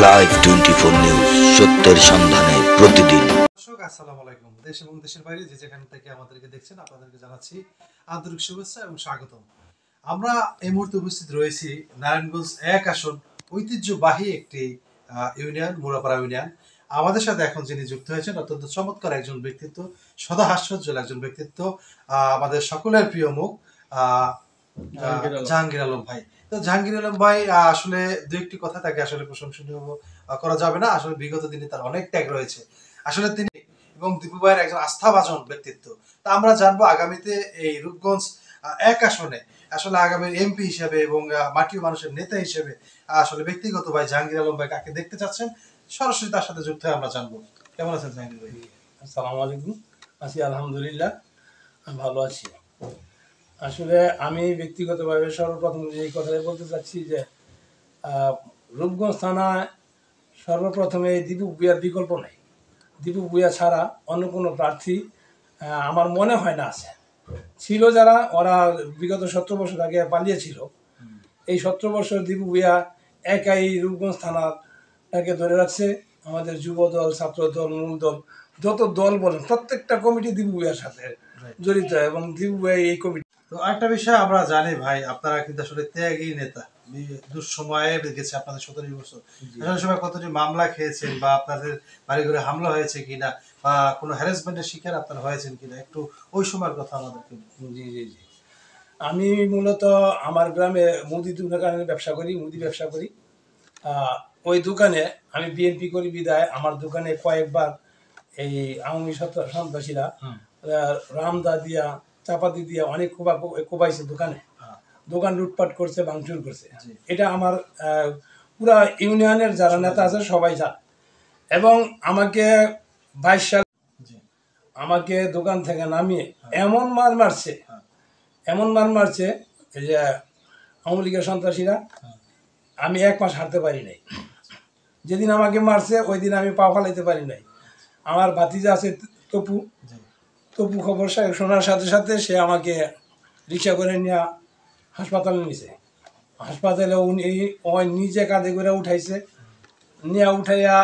Live 24 news, সত্যের সন্ধানে প্রতিদিন। দর্শক আসসালামু আলাইকুম। দেশ এবং দেশের বাইরে যে যেখান থেকে আমাদেরকে দেখছেন আপনাদেরকে জানাচ্ছি আন্তরিক শুভেচ্ছা এবং স্বাগতম। আমরা এই মুহূর্তে উপস্থিত রয়েছি নারায়ণগঞ্জ 1 আসন ঐতিহ্যবাহী একটি ইউনিয়ন, মুরাপাড়া ইউনিয়ন। আমাদের সাথে এখন যিনি যুক্ত হয়েছেন অত্যন্ত চমৎকার একজন ব্যক্তিত্ব, সদা হাস্যোজ্জ্বল একজন ব্যক্তিত্ব, আমাদের সকলের প্রিয় মুখ জাহাঙ্গীর আলম ভাই। তো জাহাঙ্গীর আলম ভাই আসলে দু একটি কথা তাকে আসলে প্রশংসনীয় করা যাবে না। আসলে বিগত দিনে তার অনেক ত্যাগ রয়েছে। আসলে তিনি এবং দীপু ভাইয়ের একজন আস্থাভাজন ব্যক্তিত্ব। তা আমরা জানবো আগামীতে এই রূপগঞ্জ 1 আসনে আসলে আগামীর এমপি হিসেবে এবং মাটির মানুষের নেতা হিসেবে আসলে ব্যক্তিগত ভাই জাহাঙ্গীর আলম ভাই কাকে দেখতে চাচ্ছেন, সরাসরি তার সাথে যুক্ত হয়ে আমরা জানবো। কেমন আছেন জাহাঙ্গীর ভাই? আসসালামু আলাইকুম। আছি আলহামদুলিল্লাহ, ভালো আছি। আসলে আমি ব্যক্তিগতভাবে সর্বপ্রথম এই কথাই বলতে চাচ্ছি যে রূপগঞ্জ থানায় সর্বপ্রথমে দীপু ভূঁইয়ার বিকল্প নেই। দীপু ভূঁইয়া ছাড়া অন্য কোনো প্রার্থী আমার মনে হয় না আছে। ছিল যারা, ওরা বিগত 17 বছর আগে পালিয়েছিল। এই 17 বছর দীপু ভূঁইয়া একাই রূপগঞ্জ থানাটাকে ধরে রাখছে। আমাদের যুব দল, ছাত্র দল, মূল দল, যত দল বলেন প্রত্যেকটা কমিটি দীপু ভূঁইয়ার সাথে জড়িত এবং দীপু ভূঁইয়া এই কমিটি। তো আরেকটা বিষয় আমরা জানি ভাই, আপনারা কিন্তু আসলে ত্যাগী নেতা। দুঃসময়ে গেছে আপনাদের 17 বছর। আসলে সময় কতটি মামলা খেয়েছেন বা আপনাদের বাড়ি ঘরে হামলা হয়েছে কিনা বা কোনো হ্যারাসমেন্টের শিকার আপনারা হয়েছেন কিনা, একটু ওই সময়ের কথা আমাদেরকে। জি জি জি আমি মূলত আমার গ্রামে মুদি দোকানের ব্যবসা করি, মুদি ব্যবসা করি। ওই দোকানে আমি বিএনপি করি বিদায় আমার দোকানে কয়েকবার এই আওয়ামী সন্ত্রাসীরা রামদা দিয়া, চাপাতি দিয়া অনেক কোবাইছে দোকানে। দোকান লুটপাট করছে, ভাঙচুর করছে। এটা আমার পুরা ইউনিয়নের যারা নেতা আছে সবাই জানে। এবং আমাকে 22 সাল আমাকে দোকান থেকে নামিয়ে এমন মার মারছে যে আওয়ামী লীগের সন্ত্রাসীরা, আমি 1 মাস হাঁটতে পারি নাই। যেদিন আমাকে মারছে ওই দিন আমি পা ফালাইতে পারি নাই। আমার ভাতিজা আছে তপু খবর শোনার সাথে সাথে সে আমাকে রিক্সা করে নিয়ে হাসপাতালে নিছে। হাসপাতালে ওই নিজে কাঁধে করে উঠাইছে, নিয়ে উঠাইয়া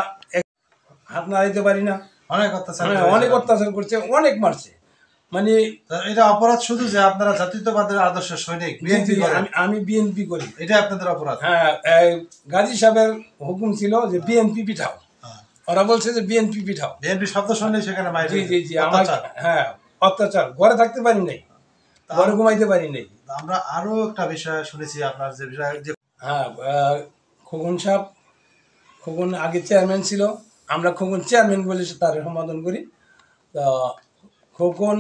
হাত নাড়াইতে পারি না, অনেক অত্যাচার করছে, অনেক মারছে। মানে এটা অপরাধ শুধু যে আপনারা জাতীয়তাবাদের আদর্শ সৈনিক, আমি বিএনপি করি, এটা আপনাদের অপরাধ। হ্যাঁ, গাজী সাহেবের হুকুম ছিল যে বিএনপি পিঠাও। ওরা বলছে যে বিএনপি পিঠাও, বিএনপি শব্দ শুনলেই সেখানে জি জি জি হ্যাঁ অত্যাচার। ঘরে থাকতে পারি নাই, ঘরে ঘুমাইতে পারি নাই। আমরা আরো একটা বিষয় শুনেছি আপনার যে বিষয়, হ্যাঁ, খোকন সাহেব, খোকন আগে চেয়ারম্যান ছিল, আমরা খোকন চেয়ারম্যান বলে তার সম্বোধন করি। তো খোকন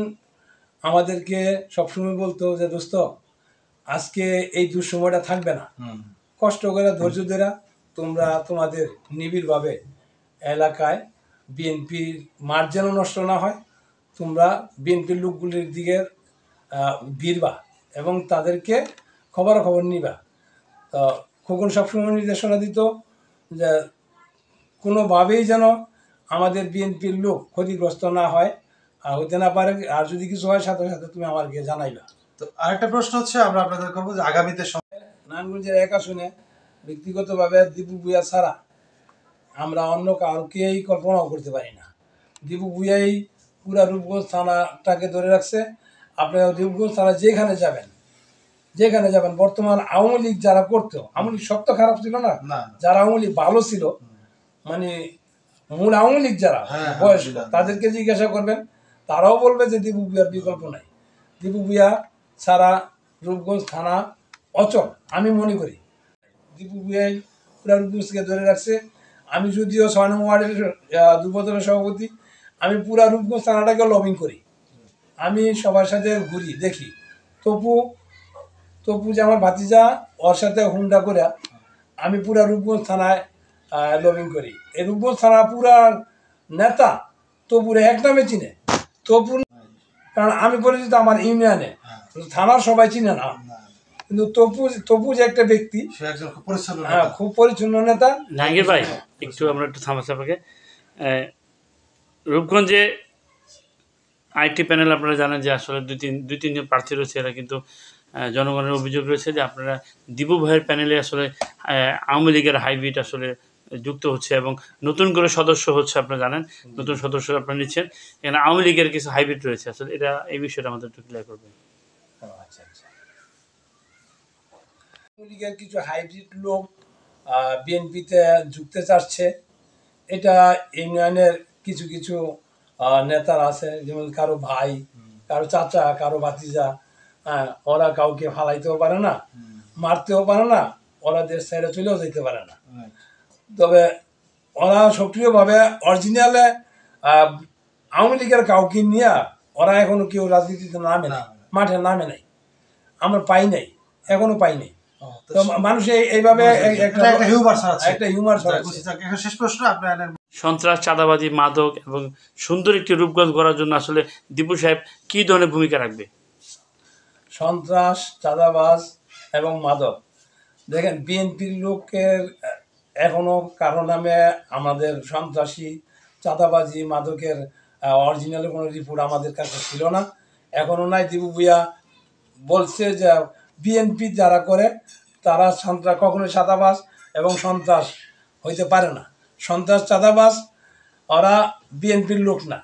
আমাদেরকে সবসময় বলতো যে দোস্ত, আজকে এই দুঃসময়টা থাকবে না, কষ্ট করে ধৈর্য ধরে তোমরা তোমাদের নিবিড়ভাবে এলাকায় বিএনপির মাঠ যেন নষ্ট না হয়, তোমরা বিএনপির লোকগুলির দিকে ভিড়বা এবং তাদেরকে খবর নিবা। তো খোকন সবসময় নির্দেশনা দিত যে কোনোভাবেই যেন আমাদের বিএনপির লোক ক্ষতিগ্রস্ত না হয়, আর হইতে না পারে, আর যদি কিছু হয় সাথে সাথে তুমি আমাকে জানাইবা। তো আরেকটা প্রশ্ন হচ্ছে আমরা আপনাদের করবো যে আগামীতে নারায়ণগঞ্জের 1 আসনে ব্যক্তিগতভাবে দীপু ভূঁইয়া ছাড়া আমরা অন্য কাউকেই কল্পনাও করতে পারি না। দীপু ভূঁইয়াই পুরা রূপগঞ্জ থানাটাকে ধরে রাখছে। আপনারা রূপগঞ্জ থানা যেখানে যাবেন বর্তমান আওয়ামী লীগ যারা করতো, আওয়ামী লীগ সব তো খারাপ ছিল না, যারা আওয়ামী লীগ ভালো ছিল, মানে মূল আওয়ামী লীগ যারা বয়স্ক, তাদেরকে জিজ্ঞাসা করবেন, তারাও বলবে যে দীপু ভূঁইয়ার বিকল্প নাই। দীপু ভূঁইয়া ছাড়া রূপগঞ্জ থানা অচল আমি মনে করি। দীপু ভূঁইয়াই পুরা রূপগঞ্জকে ধরে রাখছে। আমি যদিও 6 নং ওয়ার্ডের যুবদলের সভাপতি, আমি পুরা রূপগঞ্জ থানাটাকে লবিং করি। আমি সবার সাথে ঘুরি, দেখি। তপু যে আমার ভাতিজা, ওর সাথে হুন্ডা করে আমি পুরা রূপগঞ্জ থানায় লবিং করি। এই রূপগঞ্জ থানা পুরা নেতা তপুরে এক নামে চিনে। তপু, কারণ আমি পরিচিত আমার ইউনিয়নে, থানার সবাই চিনে না, কিন্তু তপু যে একটা ব্যক্তি, হ্যাঁ, খুব পরিচ্ছন্ন নেতা। জাহাঙ্গীর ভাই, আমরা একটু থামাচ্ছি আপনাকে। রূপগঞ্জে আইটি প্যানেল আপনারা জানেন যে আসলে দুই তিনজন প্রার্থী রয়েছে। এরা কিন্তু জনগণের অভিযোগ রয়েছে যে আপনারা দীপু ভাইয়ের প্যানেলে আসলে আওয়ামী লীগের হাইব্রিড আসলে যুক্ত হচ্ছে এবং নতুন করে সদস্য হচ্ছে, আপনারা জানেন নতুন সদস্য আপনারা নিচ্ছেন। এখানে আওয়ামী লীগের কিছু হাইব্রিড রয়েছে, আসলে এটা এই বিষয়টা আমাদের একটু ক্লিয়ার করবেন। আচ্ছা আচ্ছা, আওয়ামী লীগের কিছু হাইব্রিড লোক বিএনপিতে যুক্তে চাচ্ছে। এটা ইউনিয়নের কিছু কিছু নেতার আছে, যেমন কারো ভাই, কারো চাচা, কারো ভাতিজা। ওরা কাউকে ফালাইতেও পারে না, মারতেও পারে না, ওরা দেশ ছেড়ে চলেও যেতে পারে না। তবে ওরা সক্রিয়ভাবে অরিজিনালে আওয়ামী লীগের কাউকে নিয়ে ওরা এখনো কেউ রাজনীতিতে নামে নাই, মাঠে নামে নাই, আমরা পাই নাই, এখনো পাই নাই। তো মানুষ এইভাবে একটা হিউমার ছড়াচ্ছে। শেষ প্রশ্ন আপনার সন্ত্রাস, চাঁদাবাজি, মাদক এবং সুন্দর একটি রূপগঞ্জ গড়ার জন্য আসলে দীপু সাহেব কী ধরনের ভূমিকা রাখবে? সন্ত্রাস, চাঁদাবাজ এবং মাদক, দেখেন বিএনপির লোকের এখনো কারো নামে আমাদের সন্ত্রাসী, চাঁদাবাজি, মাদকের অরিজিনাল কোনো রিপোর্ট আমাদের কাছে ছিল না, এখনো নাই। দীপু ভূঁইয়া বলছে যে বিএনপি যারা করে তারা সন্ত্রাস, কখনোই চাঁদাবাজ এবং সন্ত্রাস হইতে পারে না। সন্ত্রাস, চাঁদাবাজ ওরা বিএনপির লোক না,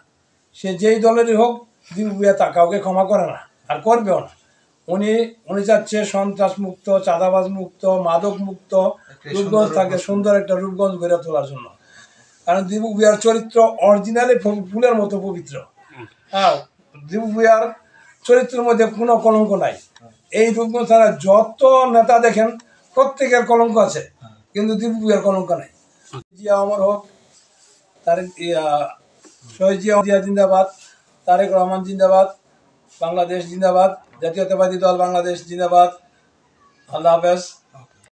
সে যেই দলেরই হোক। দীপু ভূঁইয়া তা কাউকে ক্ষমা করে না, আর করবেও না। উনি চাচ্ছে সন্ত্রাস মুক্ত, চাঁদাবাজ মুক্ত, মাদক মুক্ত রূপগঞ্জ থাকে, সুন্দর একটা রূপগঞ্জ গড়ে তোলার জন্য। কারণ দীপু ভূঁইয়ার চরিত্র অরিজিনালি ফুলের মতো পবিত্র। হ্যাঁ, দীপু ভূঁইয়ার চরিত্রের মধ্যে কোনো কলঙ্ক নাই। এই রূপগঞ্জ ছাড়া যত নেতা দেখেন প্রত্যেকের কলঙ্ক আছে, কিন্তু দীপু ভূঁইয়ার কলঙ্ক নাই। জিয়া অমর হোক, শহীদ জিয়া জিন্দাবাদ, তারেক রহমান জিন্দাবাদ, বাংলাদেশ জিন্দাবাদ, জাতীয়তাবাদী দল বাংলাদেশ জিন্দাবাদ। আল্লাহ হাফেজ।